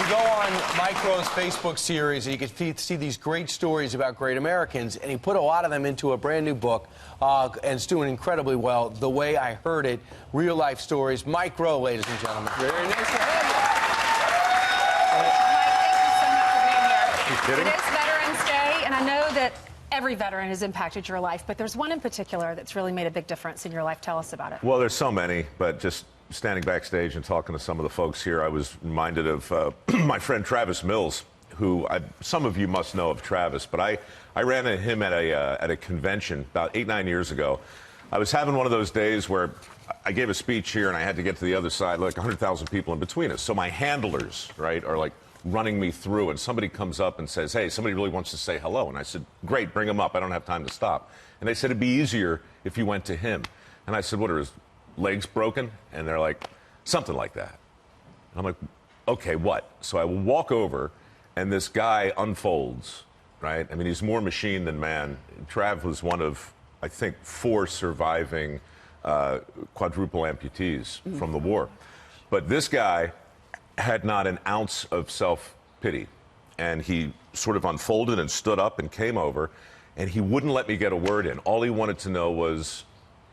you go on Mike Rowe's Facebook series, you can see these great stories about great Americans, and he put a lot of them into a brand new book, and it's doing incredibly well. The Way I Heard It, Real Life Stories. Mike Rowe, ladies and gentlemen. Very nice to have you. Mike, thank you so much for being here. It is Veterans Day, and I know that every veteran has impacted your life, but there's one in particular that's really made a big difference in your life. Tell us about it. Well, there's so many, but just standing backstage and talking to some of the folks here, I was reminded of my friend Travis Mills, who some of you must know of Travis, but I ran into him at a convention about 8-9 years ago. I was having one of those days where I gave a speech here and I had to get to the other side, like 100,000 people in between us. So my handlers, right, are like running me through, and somebody comes up and says, hey, somebody really wants to say hello. And I said, great, bring him up. I don't have time to stop. And they said it'd be easier if you went to him. And I said, what, are his legs broken? And they're like, something like that. And I'm like, okay, what? So I walk over, and this guy unfolds, right? I mean, he's more machine than man. Trav was one of, I think, 4 surviving quadruple amputees from the war. But this guy had not an ounce of self-pity. And he sort of unfolded and stood up and came over, and he wouldn't let me get a word in. All he wanted to know was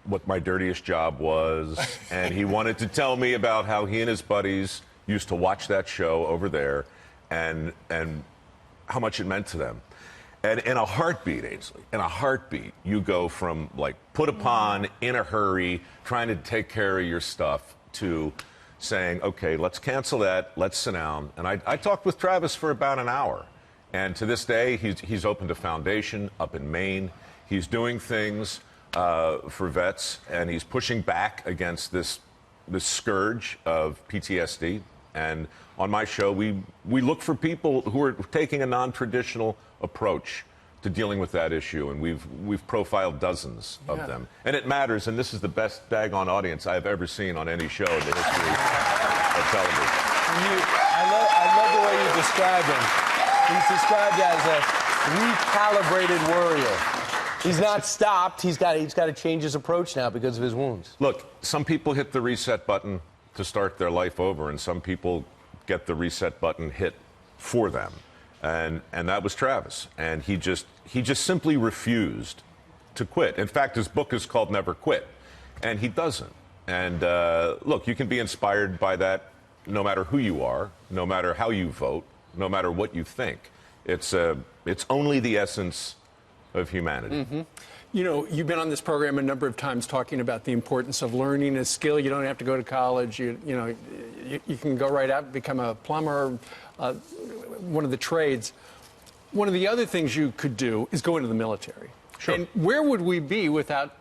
what my dirtiest job was, and he wanted to tell me about how he and his buddies used to watch that show over there, and how much it meant to them. And in a heartbeat, Ainsley, in a heartbeat, you go from, like, put upon, in a hurry, trying to take care of your stuff, to saying, okay, let's cancel that, let's sit down. And I talked with Travis for about an hour. And to this day, he's opened a foundation up in Maine. He's doing things for vets, and he's pushing back against this scourge of PTSD. And on my show, we look for people who are taking a non-traditional approach to dealing with that issue, and we've profiled dozens of them. And it matters, and this is the best daggone audience I've ever seen on any show in the history of television. I love the way you describe him. He's described as a recalibrated warrior. He's not stopped. He's got to change his approach now because of his wounds. Look, some people hit the reset button to start their life over, and some people get the reset button hit for them. And that was Travis. And he just simply refused to quit. In fact, his book is called Never Quit, and he doesn't. And look, you can be inspired by that no matter who you are, no matter how you vote, no matter what you think. It's only the essence of humanity. Mm-hmm. You know, you've been on this program a number of times talking about the importance of learning a skill. You don't have to go to college. You can go right out and become a plumber, one of the trades. One of the other things you could do is go into the military. Sure. And where would we be without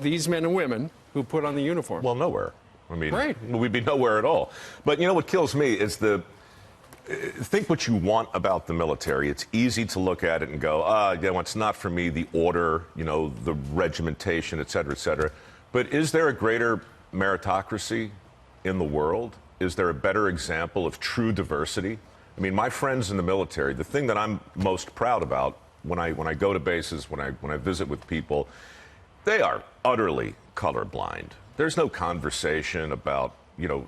these men and women who put on the uniform? Well, nowhere. I mean, right. We'd be nowhere at all. But you know what kills me is think what you want about the military. It's easy to look at it and go, it's not for me, the order, the regimentation, et cetera, et cetera. But is there a greater meritocracy in the world? Is there a better example of true diversity? I mean, my friends in the military, the thing that I'm most proud about when I go to bases, when I visit with people, they are utterly colorblind. There's no conversation about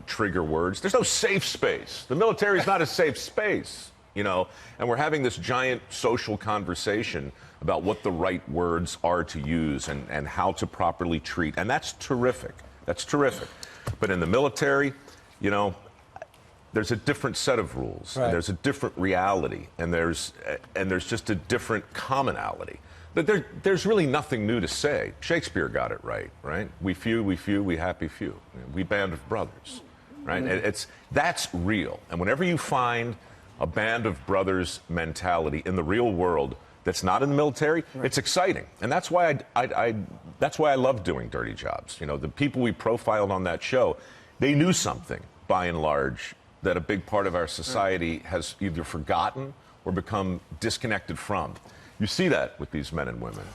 trigger words. There's no safe space. The military is not a safe space, and we're having this giant social conversation about what the right words are to use and how to properly treat. And that's terrific. That's terrific. But in the military, there's a different set of rules. Right. And there's a different reality. And there's just a different commonality. There's really nothing new to say. Shakespeare got it right? We few, we happy few. We band of brothers, right? Mm-hmm. That's real. And whenever you find a band of brothers mentality in the real world that's not in the military, right, it's exciting. And that's why I love doing Dirty Jobs. The people we profiled on that show, they knew something, by and large, that a big part of our society has either forgotten or become disconnected from. You see that with these men and women.